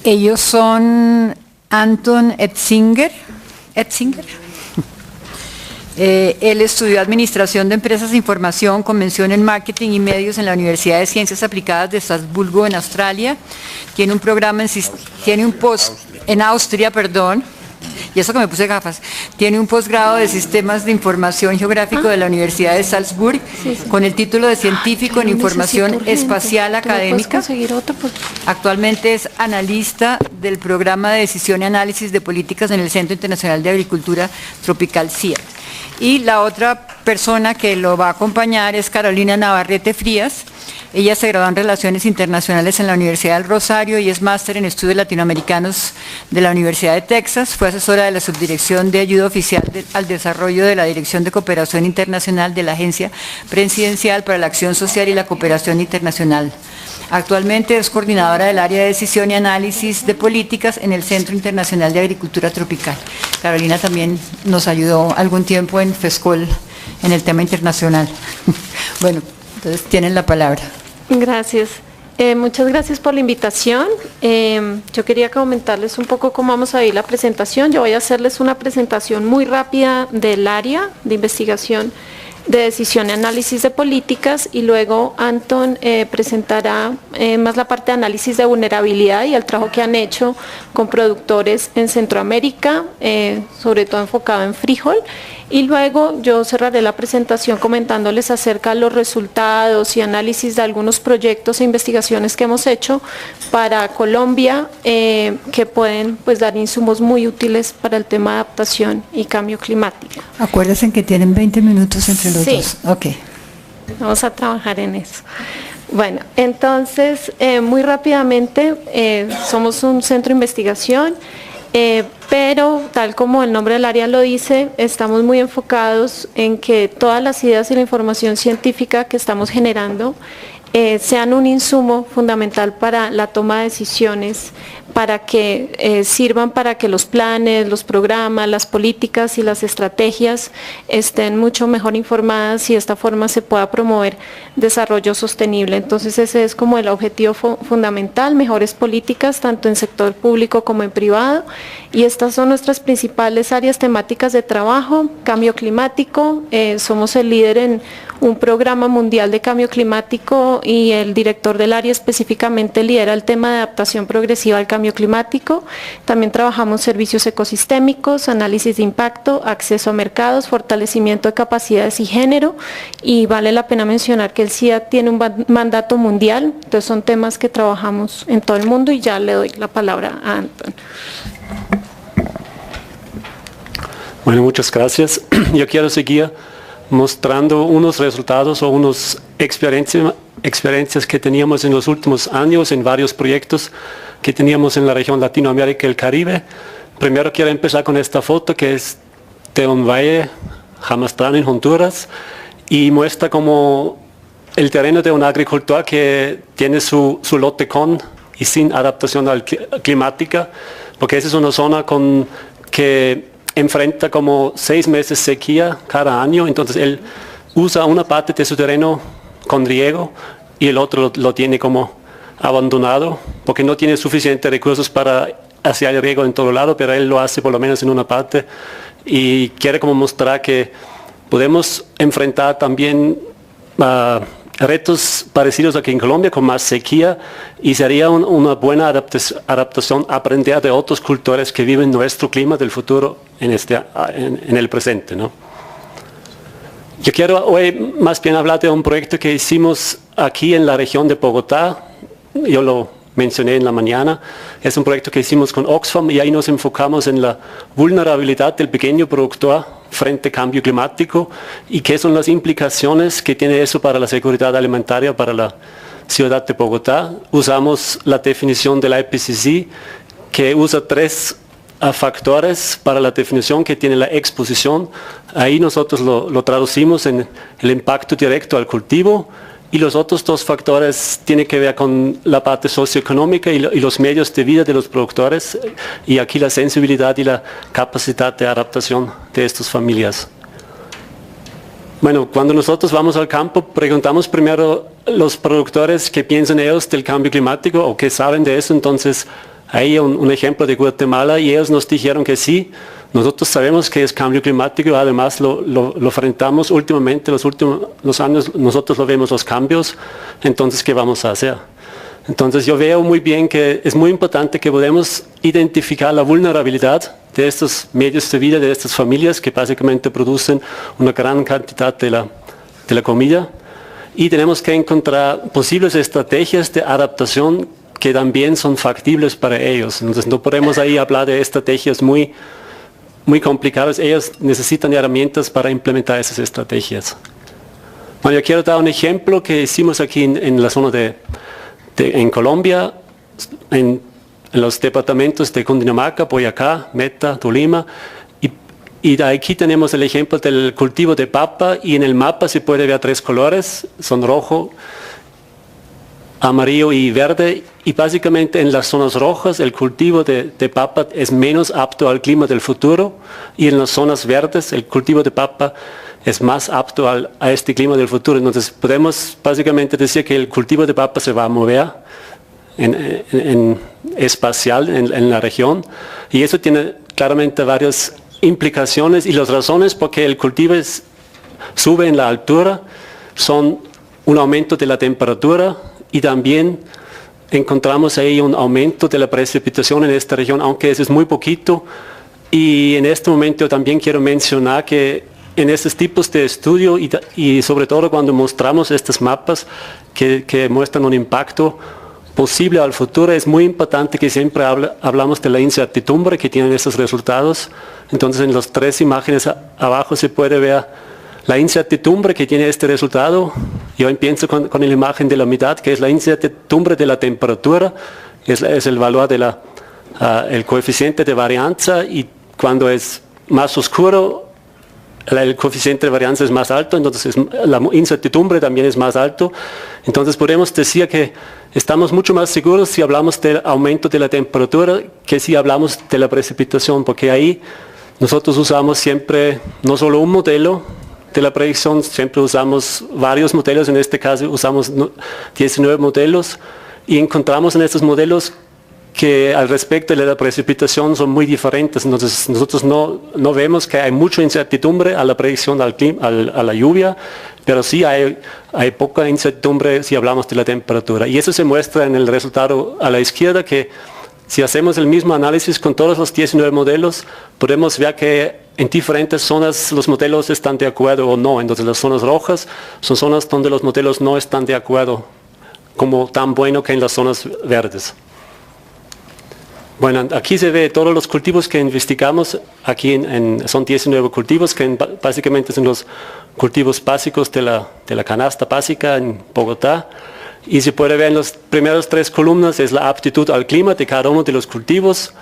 Ellos son Anton Etzinger. Él estudió Administración de Empresas de Información, Convención en Marketing y Medios en la Universidad de Ciencias Aplicadas de Estrasburgo, en Australia. Tiene un programa en Austria, y eso que me puse gafas. Tiene un posgrado de Sistemas de Información Geográfico de la Universidad de Salzburg, con el título de Científico en Información Espacial Académica. Actualmente es analista del Programa de Decisión y Análisis de Políticas en el Centro Internacional de Agricultura Tropical CIA. Y la otra persona que lo va a acompañar es Carolina Navarrete Frías. Ella se graduó en Relaciones Internacionales en la Universidad del Rosario y es máster en Estudios Latinoamericanos de la Universidad de Texas. Fue asesora de la Subdirección de Ayuda Oficial al Desarrollo de la Dirección de Cooperación Internacional de la Agencia Presidencial para la Acción Social y la Cooperación Internacional. Actualmente es coordinadora del área de decisión y análisis de políticas en el Centro Internacional de Agricultura Tropical. Carolina también nos ayudó algún tiempo en FESCOL en el tema internacional. Bueno, entonces tienen la palabra. Gracias. Muchas gracias por la invitación. Yo quería comentarles un poco cómo vamos a ir la presentación. Yo voy a hacerles una presentación muy rápida del área de investigación de decisión y análisis de políticas, y luego Anton presentará más la parte de análisis de vulnerabilidad y el trabajo que han hecho con productores en Centroamérica, sobre todo enfocado en frijol, y luego yo cerraré la presentación comentándoles acerca de los resultados y análisis de algunos proyectos e investigaciones que hemos hecho para Colombia, que pueden dar insumos muy útiles para el tema de adaptación y cambio climático. Acuérdense que tienen 20 minutos entre los dos. Ok. Vamos a trabajar en eso. Bueno, entonces, muy rápidamente, somos un centro de investigación, pero tal como el nombre del área lo dice, estamos muy enfocados en que todas las ideas y la información científica que estamos generando sean un insumo fundamental para la toma de decisiones, para que sirvan para que los planes, los programas, las políticas y las estrategias estén mucho mejor informadas y de esta forma se pueda promover desarrollo sostenible. Entonces ese es como el objetivo fundamental, mejores políticas tanto en sector público como en privado, y estas son nuestras principales áreas temáticas de trabajo. Cambio climático, somos el líder en un programa mundial de cambio climático y el director del área específicamente lidera el tema de adaptación progresiva al cambio climático. También trabajamos servicios ecosistémicos, análisis de impacto, acceso a mercados, fortalecimiento de capacidades y género, y vale la pena mencionar que el CIA tiene un mandato mundial, entonces son temas que trabajamos en todo el mundo, y ya le doy la palabra a Anton. Bueno, muchas gracias. Yo quiero seguir mostrando unos resultados o unas experiencias que teníamos en los últimos años en varios proyectos que teníamos en la región Latinoamérica y el Caribe. Primero quiero empezar con esta foto que es de un valle, Jamastrán en Honduras, y muestra como el terreno de un agricultor que tiene su lote con y sin adaptación climática, porque esa es una zona que enfrenta como 6 meses sequía cada año, entonces él usa una parte de su terreno con riego y el otro lo tiene como abandonado, porque no tiene suficientes recursos para hacer el riego en todo lado, pero él lo hace por lo menos en una parte, y quiere como mostrar que podemos enfrentar también retos parecidos aquí en Colombia con más sequía, y sería una buena adaptación aprender de otros cultores que viven nuestro clima del futuro en el presente, ¿no? Yo quiero hoy más bien hablar de un proyecto que hicimos aquí en la región de Bogotá. Yo lo mencioné en la mañana. Es un proyecto que hicimos con Oxfam, y ahí nos enfocamos en la vulnerabilidad del pequeño productor frente al cambio climático y qué son las implicaciones que tiene eso para la seguridad alimentaria para la ciudad de Bogotá. Usamos la definición de la IPCC, que usa 3 factores para la definición, que tiene la exposición. Ahí nosotros lo traducimos en el impacto directo al cultivo, y los otros 2 factores tienen que ver con la parte socioeconómica y los medios de vida de los productores, y aquí la sensibilidad y la capacidad de adaptación de estas familias. Bueno, cuando nosotros vamos al campo, preguntamos primero a los productores qué piensan ellos del cambio climático o qué saben de eso. Entonces Hay un ejemplo de Guatemala y ellos nos dijeron que sí, nosotros sabemos que es cambio climático, además lo enfrentamos últimamente, los últimos años nosotros lo vemos los cambios, entonces ¿qué vamos a hacer? Entonces yo veo muy bien que es muy importante que podamos identificar la vulnerabilidad de estos medios de vida, de estas familias que básicamente producen una gran cantidad de la comida, y tenemos que encontrar posibles estrategias de adaptación que también son factibles para ellos. Entonces no podemos ahí hablar de estrategias muy complicadas, ellos necesitan herramientas para implementar esas estrategias. Bueno, yo quiero dar un ejemplo que hicimos aquí en la zona en Colombia, en los departamentos de Cundinamarca, Boyacá, Meta, Tolima, y aquí tenemos el ejemplo del cultivo de papa, y en el mapa se puede ver 3 colores, son rojo, amarillo y verde, y básicamente en las zonas rojas el cultivo de papa es menos apto al clima del futuro, y en las zonas verdes el cultivo de papa es más apto a este clima del futuro. Entonces podemos básicamente decir que el cultivo de papa se va a mover espacial en la región, y eso tiene claramente varias implicaciones, y las razones por qué el cultivo sube en la altura son un aumento de la temperatura, y también encontramos ahí un aumento de la precipitación en esta región, aunque eso es muy poquito. Y en este momento también quiero mencionar que en estos tipos de estudio y sobre todo cuando mostramos estos mapas que muestran un impacto posible al futuro, es muy importante que siempre hablamos de la incertidumbre que tienen estos resultados. Entonces en las 3 imágenes abajo se puede ver la incertidumbre que tiene este resultado. Yo empiezo con la imagen de la mitad, que es la incertidumbre de la temperatura, es el valor de el coeficiente de varianza, y cuando es más oscuro el coeficiente de varianza es más alto, entonces la incertidumbre también es más alto. Entonces podemos decir que estamos mucho más seguros si hablamos del aumento de la temperatura que si hablamos de la precipitación, porque ahí nosotros usamos siempre no solo un modelo de la predicción, siempre usamos varios modelos, en este caso usamos 19 modelos, y encontramos en estos modelos que al respecto de la precipitación son muy diferentes. Entonces nosotros no vemos que hay mucha incertidumbre a la predicción a la lluvia, pero sí hay poca incertidumbre si hablamos de la temperatura. Y eso se muestra en el resultado a la izquierda, que si hacemos el mismo análisis con todos los 19 modelos, podemos ver que en diferentes zonas los modelos están de acuerdo o no. Entonces las zonas rojas son zonas donde los modelos no están de acuerdo, como tan bueno que en las zonas verdes. Bueno, aquí se ve todos los cultivos que investigamos. Aquí son 19 cultivos que básicamente son los cultivos básicos de la canasta básica en Bogotá. Y se puede ver en las primeras 3 columnas es la aptitud al clima de cada uno de los cultivos.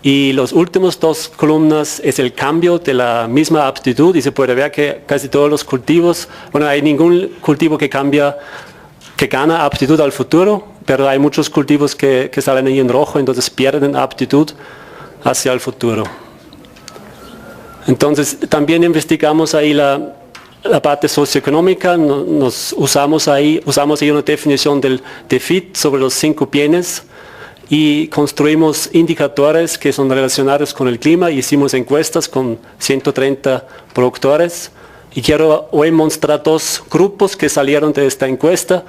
Y las últimas 2 columnas es el cambio de la misma aptitud, y se puede ver que casi todos los cultivos, bueno, hay ningún cultivo que gana aptitud al futuro, pero hay muchos cultivos que salen ahí en rojo, entonces pierden aptitud hacia el futuro. Entonces también investigamos ahí la parte socioeconómica, usamos ahí una definición del DFID sobre los 5 bienes, y construimos indicadores que son relacionados con el clima, y hicimos encuestas con 130 productores. Y quiero hoy mostrar 2 grupos que salieron de esta encuesta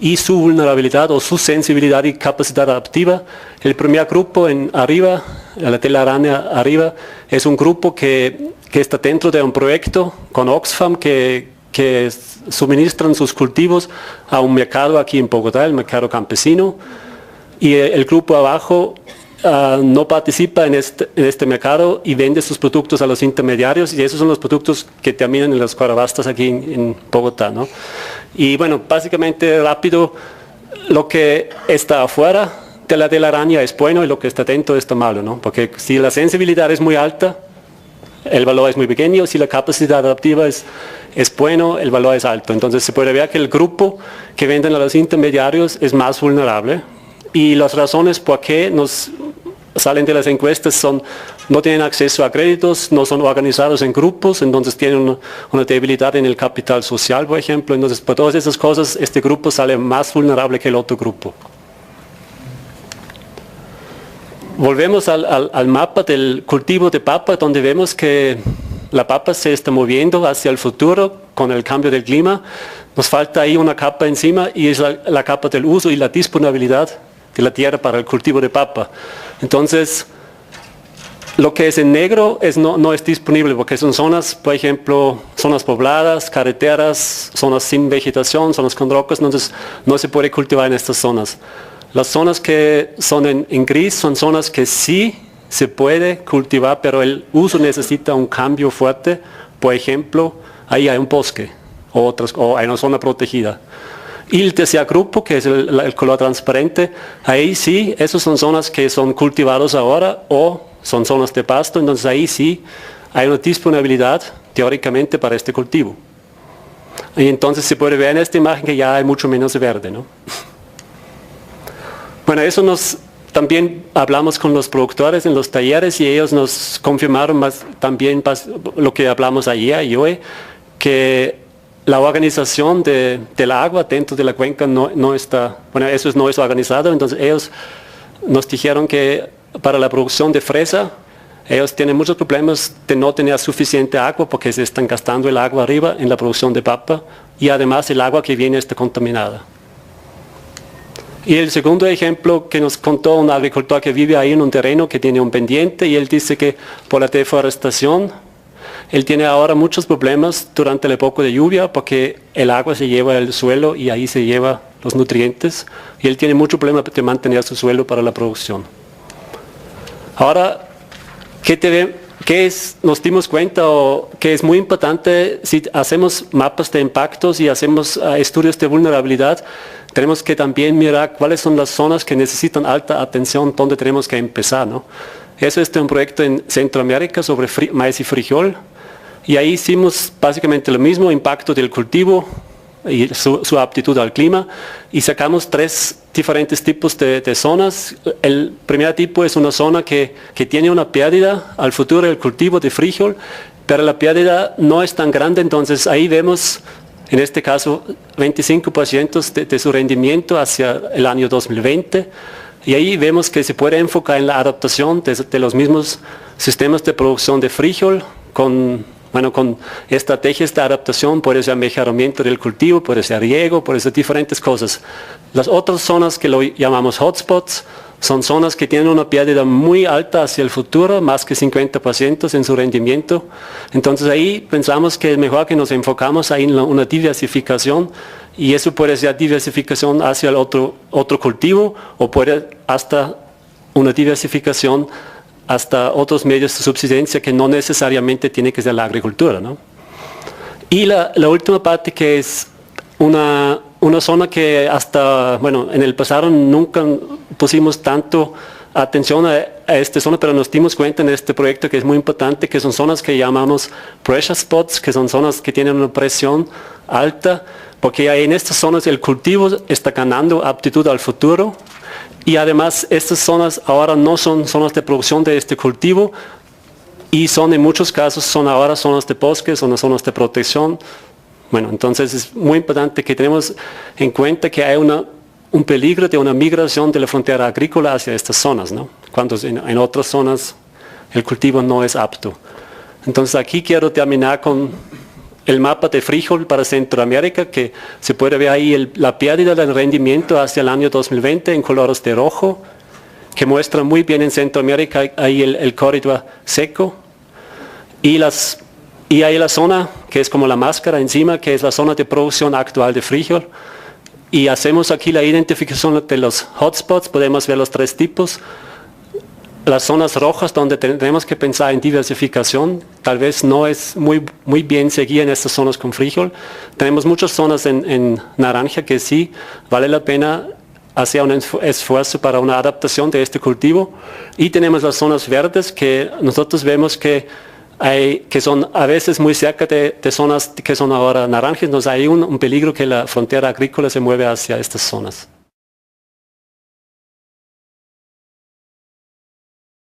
y su vulnerabilidad o su sensibilidad y capacidad adaptiva. El primer grupo arriba, la telaraña arriba, es un grupo que está dentro de un proyecto con Oxfam que suministran sus cultivos a un mercado aquí en Bogotá, el mercado campesino. Y el grupo abajo no participa en este mercado y vende sus productos a los intermediarios, y esos son los productos que terminan en las cuadribastas aquí en Bogotá, ¿no? Y bueno, básicamente rápido, lo que está afuera de la telaraña es bueno y lo que está dentro está malo, ¿no? Porque si la sensibilidad es muy alta, el valor es muy pequeño; si la capacidad adaptiva es bueno, el valor es alto. Entonces se puede ver que el grupo que venden a los intermediarios es más vulnerable. Y las razones por qué nos salen de las encuestas son: no tienen acceso a créditos, no son organizados en grupos, entonces tienen una debilidad en el capital social, por ejemplo. Entonces, por todas esas cosas, este grupo sale más vulnerable que el otro grupo. volvemos al mapa del cultivo de papa, donde vemos que la papa se está moviendo hacia el futuro con el cambio del clima. Nos falta ahí una capa encima y es la capa del uso y la disponibilidad de la tierra para el cultivo de papa. Entonces, lo que es en negro no es disponible porque son zonas, por ejemplo, zonas pobladas, carreteras, zonas sin vegetación, zonas con rocas, entonces no se puede cultivar en estas zonas. Las zonas que son en gris son zonas que sí se puede cultivar, pero el uso necesita un cambio fuerte. Por ejemplo, ahí hay un bosque o hay una zona protegida. Y el tercer grupo, que es el color transparente, ahí sí, esas son zonas que son cultivadas ahora o son zonas de pasto, entonces ahí sí hay una disponibilidad teóricamente para este cultivo. Y entonces se puede ver en esta imagen que ya hay mucho menos verde, ¿no? Bueno, eso también hablamos con los productores en los talleres y ellos nos confirmaron también lo que hablamos ayer y hoy, que la organización del agua dentro de la cuenca no está, bueno, eso no es organizado, entonces ellos nos dijeron que para la producción de fresa, ellos tienen muchos problemas de no tener suficiente agua porque se están gastando el agua arriba en la producción de papa y además el agua que viene está contaminada. Y el segundo ejemplo que nos contó un agricultor que vive ahí en un terreno que tiene un pendiente y él dice que por la deforestación, él tiene ahora muchos problemas durante la época de lluvia porque el agua se lleva al suelo y ahí se lleva los nutrientes y él tiene mucho problema de mantener su suelo para la producción. Ahora, nos dimos cuenta que es muy importante si hacemos mapas de impactos y hacemos estudios de vulnerabilidad, tenemos que también mirar cuáles son las zonas que necesitan alta atención, donde tenemos que empezar, ¿no? Eso es un proyecto en Centroamérica sobre maíz y frijol y ahí hicimos básicamente lo mismo, impacto del cultivo y su aptitud al clima y sacamos 3 diferentes tipos de zonas. El primer tipo es una zona que tiene una pérdida al futuro del cultivo de frijol, pero la pérdida no es tan grande, entonces ahí vemos en este caso 25% de su rendimiento hacia el año 2020 y ahí vemos que se puede enfocar en la adaptación de los mismos sistemas de producción de frijol con estrategias de adaptación, puede ser mejoramiento del cultivo, puede ser riego, puede ser diferentes cosas. Las otras zonas que lo llamamos hotspots son zonas que tienen una pérdida muy alta hacia el futuro, más que 50% en su rendimiento. Entonces ahí pensamos que es mejor que nos enfocamos ahí en una diversificación y eso puede ser diversificación hacia el otro cultivo o puede hasta una diversificación hasta otros medios de subsistencia que no necesariamente tiene que ser la agricultura, ¿no? Y la última parte que es una zona que en el pasado nunca pusimos tanto atención a esta zona, pero nos dimos cuenta en este proyecto que es muy importante, que son zonas que llamamos pressure spots, que son zonas que tienen una presión alta, porque en estas zonas el cultivo está ganando aptitud al futuro, y además estas zonas ahora no son zonas de producción de este cultivo, y son en muchos casos ahora zonas de bosque, son zonas de protección. Bueno, entonces es muy importante que tenemos en cuenta que hay un peligro de una migración de la frontera agrícola hacia estas zonas, ¿no? Cuando en otras zonas el cultivo no es apto. Entonces aquí quiero terminar con el mapa de frijol para Centroamérica, que se puede ver ahí la pérdida del rendimiento hacia el año 2020 en colores de rojo, que muestra muy bien en Centroamérica ahí el corredor seco, y hay la zona que es como la máscara encima, que es la zona de producción actual de frijol. Y hacemos aquí la identificación de los hotspots, podemos ver los 3 tipos. Las zonas rojas donde tenemos que pensar en diversificación, tal vez no es muy bien seguir en estas zonas con frijol. Tenemos muchas zonas en naranja que sí vale la pena hacer un esfuerzo para una adaptación de este cultivo. Y tenemos las zonas verdes que nosotros vemos que son a veces muy cerca de zonas que son ahora naranjas, entonces hay un peligro que la frontera agrícola se mueve hacia estas zonas.